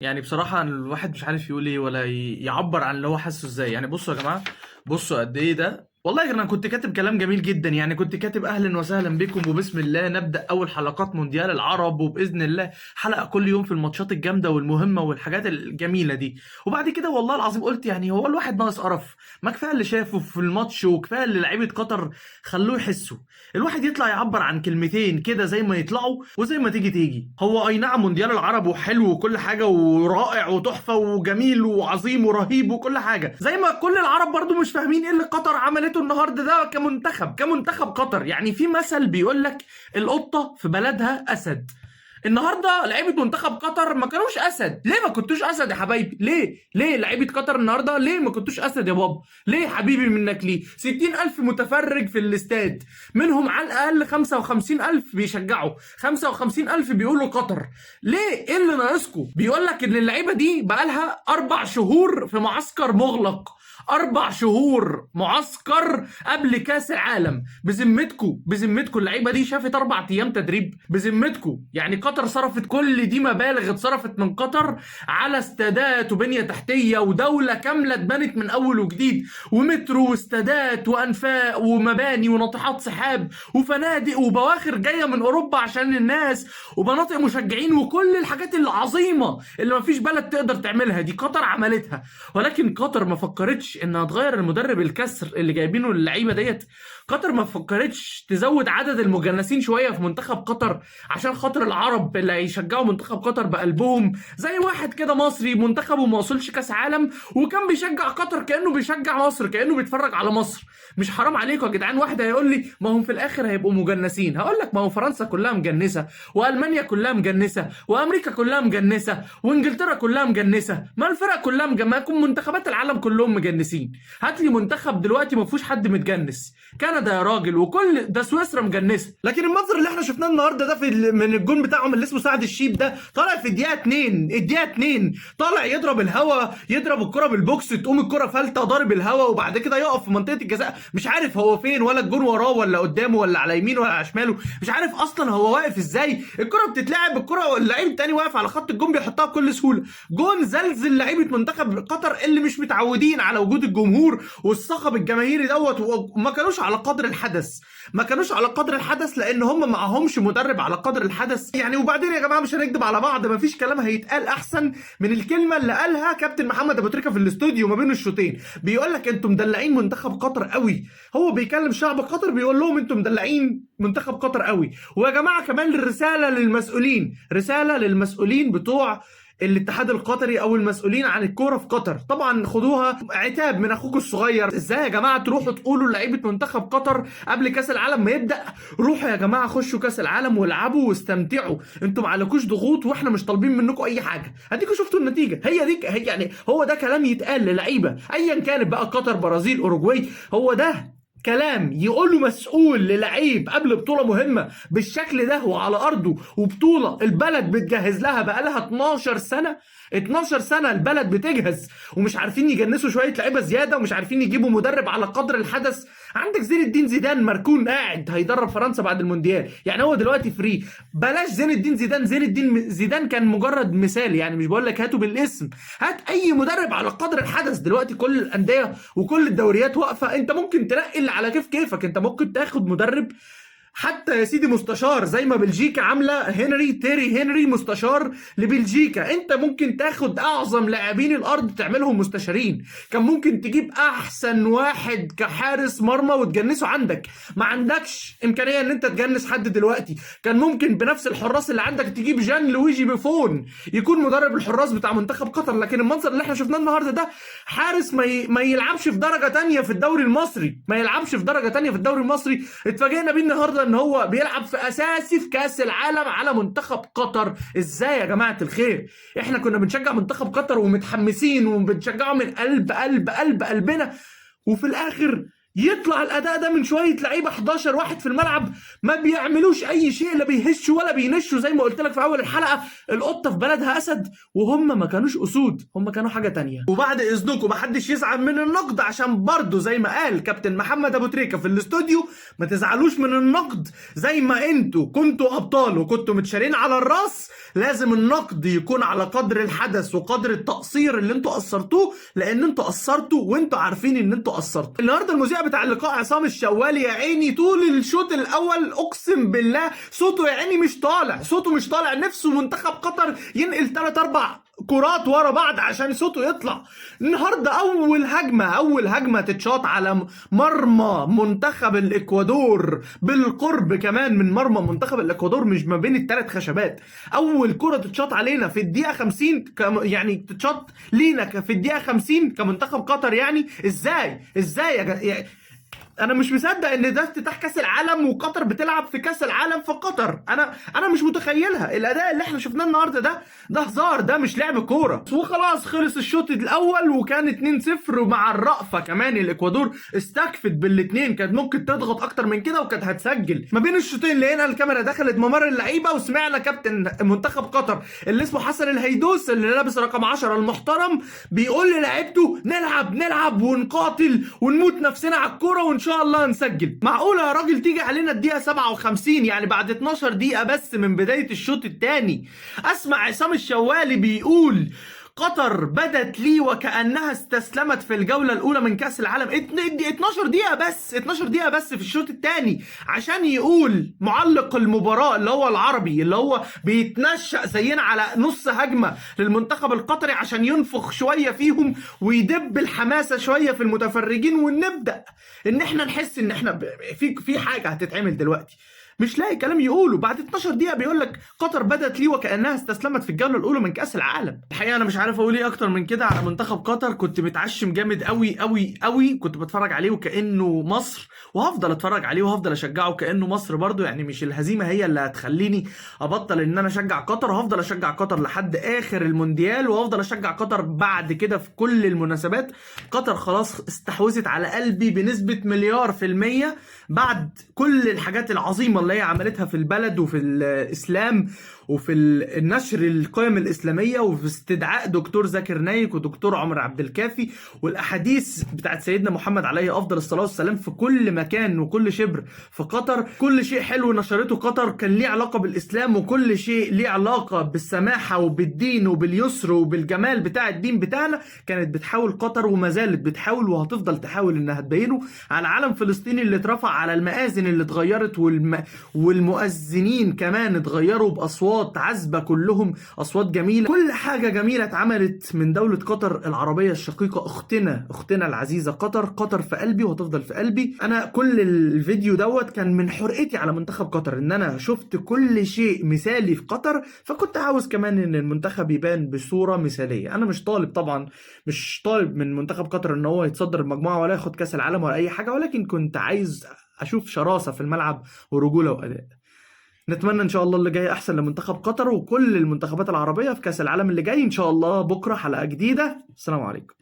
يعني بصراحة الواحد مش عارف يقول ايه ولا يعبر عن اللي هو حاسه ازاي. يعني بصوا يا جماعة، بصوا قد ايه ده. والله انا كنت كاتب كلام جميل جدا، يعني كنت كاتب اهلا وسهلا بكم وبسم الله نبدأ اول حلقات مونديال العرب، وبإذن الله حلقة كل يوم في الماتشات الجامدة والمهمة والحاجات الجميلة دي. وبعد كده والله العظيم قلت يعني هو الواحد ناقص قرف؟ ما كفاية اللي شافه في الماتش وكفاية اللي لعيبة قطر خلوه يحسوا. الواحد يطلع يعبر عن كلمتين كده زي ما يطلعوا وزي ما تيجي تيجي. هو اي نعم مونديال العرب وحلو وكل حاجه ورائع وتحفه وجميل وعظيم ورهيب وكل حاجه، زي ما كل العرب برضو مش فاهمين ايه اللي قطر عملته النهارده ده كمنتخب قطر. يعني في مثل بيقول لك القطه في بلدها اسد. النهارده لعيبه منتخب قطر ما كانوش اسد. ليه ما كنتوش اسد يا حبايبي؟ ليه لعيبه قطر النهارده ليه ما كنتوش اسد يا بابا؟ ليه يا حبيبي منك؟ ليه 60,000 متفرج في الاستاد، منهم على الاقل 55,000 بيشجعوا، 55,000 بيقولوا قطر. ليه؟ ايه اللي ناقصكم؟ بيقول لك ان اللعيبه دي بقالها 4 شهور في معسكر مغلق. 4 شهور معسكر قبل كاس العالم. بذمتكم اللعيبه دي شافت 4 ايام تدريب؟ بذمتكم يعني قطر صرفت كل دي مبالغ اتصرفت من قطر على استادات وبنيه تحتيه ودوله كامله اتبنت من اول وجديد، ومترو واستادات وانفاق ومباني وناطحات سحاب وفنادق وبواخر جايه من اوروبا عشان الناس، ومناطق مشجعين وكل الحاجات العظيمه اللي مفيش بلد تقدر تعملها دي قطر عملتها. ولكن قطر ما فكرتش انها تغير المدرب الكسر اللي جايبينه للعيبه ديت. قطر ما فكرتش تزود عدد المجنسين شويه في منتخب قطر عشان خاطر العرب اللي هيشجعوا منتخب قطر بقلبهم. زي واحد كده مصري منتخبه ما وصلش كاس عالم وكان بيشجع قطر كانه بيشجع مصر، كانه بيتفرج على مصر. مش حرام عليكم يا جدعان؟ واحد هيقول لي ما هم في الاخر هيبقوا مجنسين. هقول لك ما هو فرنسا كلها مجنسه، والمانيا كلها مجنسه، وامريكا كلها مجنسه، وانجلترا كلها مجنسه. ما الفرق كلها ما يكون منتخبات العالم كلهم مجنسين. هات لي منتخب دلوقتي ما فيهوش حد متجنس. كندا يا راجل، وكل ده سويسرا مجنسه. لكن المنظر اللي احنا شفناه النهارده ده من الجون بتاعهم اللي اسمه سعد الشيب ده، طالع في الدقيقه 2 طالع يضرب الهوا، يضرب الكره بالبوكس تقوم الكره فلته ضارب الهوا، وبعد كده يقف في منطقه الجزاء مش عارف هو فين، ولا الجون وراه ولا قدامه ولا على يمينه ولا على شماله. مش عارف اصلا هو واقف ازاي. الكره بتتلعب، الكره اللعيب التاني واقف على خط الجون بيحطها بكل سهوله. جون زلزل لعيبه منتخب قطر اللي مش متعودين على وجود الجمهور والصخب الجماهيري دوت، وما كانوش على قدر الحدث. ما كانوش على قدر الحدث لان هم معهمش مدرب على قدر الحدث. يعني وبعدين يا جماعه مش هنكدب على بعض، ما فيش كلام هيتقال احسن من الكلمه اللي قالها كابتن محمد ابو تريكه في الاستوديو ما بين الشوطين. بيقول لك انتم مدلعين منتخب قطر قوي. هو بيكلم شعب قطر بيقول لهم انتم مدلعين منتخب قطر قوي. ويا جماعه كمان الرساله للمسؤولين، رساله للمسؤولين بتوع الاتحاد القطري او المسؤولين عن الكوره في قطر، طبعا خدوها عتاب من اخوكم الصغير. ازاي يا جماعه تروحوا تقولوا لعيبه منتخب قطر قبل كاس العالم ما يبدا روحوا يا جماعه خشوا كاس العالم والعبوا واستمتعوا، انتوا ما عليكوش ضغوط واحنا مش طالبين منكم اي حاجه، اديكوا شفتوا النتيجه. هي يعني هو ده كلام يتقال للعيبه ايا كانت بقى قطر برازيل اوروجواي. هو ده كلام يقول له مسؤول للعيب قبل بطوله مهمه بالشكل ده وعلى ارضه، وبطوله البلد بتجهز لها بقالها 12 سنه. 12 سنه البلد بتجهز ومش عارفين يجنسوا شويه لعيبه زياده ومش عارفين يجيبوا مدرب على قدر الحدث. عندك زين الدين زيدان مركون قاعد هيدرب فرنسا بعد المونديال، يعني هو دلوقتي فري. بلاش زين الدين زيدان، زين الدين زيدان كان مجرد مثال، يعني مش بقول لك هاته بالاسم. هات اي مدرب على قدر الحدث. دلوقتي كل الانديه وكل الدوريات واقفه، انت ممكن تنقل على كيفك. انت ممكن تاخد مدرب حتى يا سيدي مستشار زي ما بلجيكا عامله تيري هنري مستشار لبلجيكا. انت ممكن تاخد اعظم لاعبين الارض تعملهم مستشارين. كان ممكن تجيب احسن واحد كحارس مرمى وتجنسه عندك. ما عندكش امكانيه ان انت تجنس حد دلوقتي. كان ممكن بنفس الحراس اللي عندك تجيب جان لويجي بيفون يكون مدرب الحراس بتاع منتخب قطر. لكن المنظر اللي احنا شفناه النهارده ده حارس ما يلعبش في درجه تانية في الدوري المصري، اتفاجئنا بيه النهارده ان هو بيلعب في اساسي في كاس العالم على منتخب قطر. ازاي يا جماعه الخير؟ احنا كنا بنشجع منتخب قطر ومتحمسين وبنشجعه من قلب قلبنا، وفي الاخر يطلع الاداء ده من شويه لعيبه 11 واحد في الملعب ما بيعملوش اي شيء، لا بيهشوا ولا بينشوا، زي ما قلت لك في اول الحلقه القطه في بلدها اسد، وهم ما كانوش اسود، هم كانوا حاجه تانية. وبعد اذنكم ما حدش يزعل من النقد، عشان برضه زي ما قال كابتن محمد ابو تريكه في الاستوديو، ما تزعلوش من النقد. زي ما انتوا كنتوا ابطال وكنتوا متشالين على الراس، لازم النقد يكون على قدر الحدث وقدر التقصير اللي انتوا قصرتوه، لان انتوا قصرتوا وانتوا عارفين ان انتوا قصرتوا. النهارده المذيع بتاع اللقاء عصام الشوالي يا عيني طول الشوط الاول اقسم بالله صوته يا عيني مش طالع، صوته مش طالع، نفسه منتخب قطر ينقل 3 4 كرات ورا بعض عشان صوته يطلع. النهارده اول هجمه تتشاط على مرمى منتخب الاكوادور، بالقرب كمان من مرمى منتخب الاكوادور، مش ما بين ال3 خشبات. اول كره تتشاط علينا في الدقيقه 50 يعني تتشاط لينا في الدقيقه 50 كمنتخب قطر. يعني ازاي يعني انا مش مصدق ان ده افتتاح كاس العالم وقطر بتلعب في كاس العالم في قطر. انا مش متخيلها. الاداء اللي احنا شفناه النهارده ده هزار، ده مش لعب كوره. وخلاص خلص الشوط الاول وكان 2-0 ومع الرأفه كمان الاكوادور استكفت بالاثنين، كانت ممكن تضغط اكتر من كده وكانت هتسجل. ما بين الشوطين لقينا الكاميرا دخلت ممر اللعيبه وسمعنا كابتن منتخب قطر اللي اسمه حسن الهيدوس اللي لابس رقم 10 المحترم بيقول للاعيبته نلعب ونقاتل ونموت نفسنا على الكوره وان شاء الله نسجل. معقوله يا راجل تيجي علينا الدقيقه 57 يعني بعد 12 دقيقه بس من بدايه الشوط الثاني بسمع عصام الشوالي بيقول قطر بدت لي وكأنها استسلمت في الجولة الأولى من كأس العالم. 12 دقيقة بس في الشوط الثاني عشان يقول معلق المباراة اللي هو العربي اللي هو بيتنشأ زينا على نص هجمة للمنتخب القطري عشان ينفخ شوية فيهم ويدب الحماسة شوية في المتفرجين، ونبدأ إن احنا نحس إن احنا في حاجة هتتعمل دلوقتي. مش لاقي كلام يقوله. بعد 12 دقيقة بيقول لك قطر بدت لي وكأنها استسلمت في الجولة الأولى من كأس العالم. الحقيقة أنا مش عارف أقول إيه أكتر من كده على منتخب قطر. كنت متعشم جامد قوي، كنت بتفرج عليه وكأنه مصر، وهفضل أتفرج عليه وهفضل أشجعه كأنه مصر برضه. يعني مش الهزيمة هي اللي هتخليني أبطل إن أنا أشجع قطر، وهفضل أشجع قطر لحد آخر المونديال، وهفضل أشجع قطر بعد كده في كل المناسبات. قطر خلاص استحوذت على قلبي بنسبة 1,000,000% بعد كل الحاجات العظيمة اللي هي عملتها في البلد وفي الإسلام وفي النشر القيم الإسلامية وفي استدعاء دكتور زاكر نايك ودكتور عمر عبد الكافي والأحاديث بتاعت سيدنا محمد عليه أفضل الصلاة والسلام في كل مكان وكل شبر في قطر. كل شيء حلو نشرته قطر كان ليه علاقة بالإسلام، وكل شيء ليه علاقة بالسماحة وبالدين وباليسر وبالجمال بتاع الدين بتاعنا كانت بتحاول قطر، وما زالت بتحاول وهتفضل تحاول إنها تبينه على علم فلسطيني اللي اترفع، على المآذن اللي اتغيرت والمؤذنين كمان اتغيروا بأصوات عذبة، كلهم أصوات جميلة. كل حاجة جميلة اتعملت من دولة قطر العربية الشقيقة، أختنا العزيزة قطر في قلبي وهتفضل في قلبي. أنا كل الفيديو كان من حرقتي على منتخب قطر، إن أنا شفت كل شيء مثالي في قطر، فكنت عاوز كمان إن المنتخب يبان بصورة مثالية. أنا مش طالب طبعا، مش طالب من منتخب قطر إن هو يتصدر المجموعة ولا ياخد كأس العالم ولا أي حاجة، ولكن كنت عايز أشوف شراسة في الملعب ورجولة وأداء. نتمنى ان شاء الله اللي جاي احسن لمنتخب قطر وكل المنتخبات العربية في كأس العالم اللي جاي ان شاء الله. بكرة حلقة جديدة. السلام عليكم.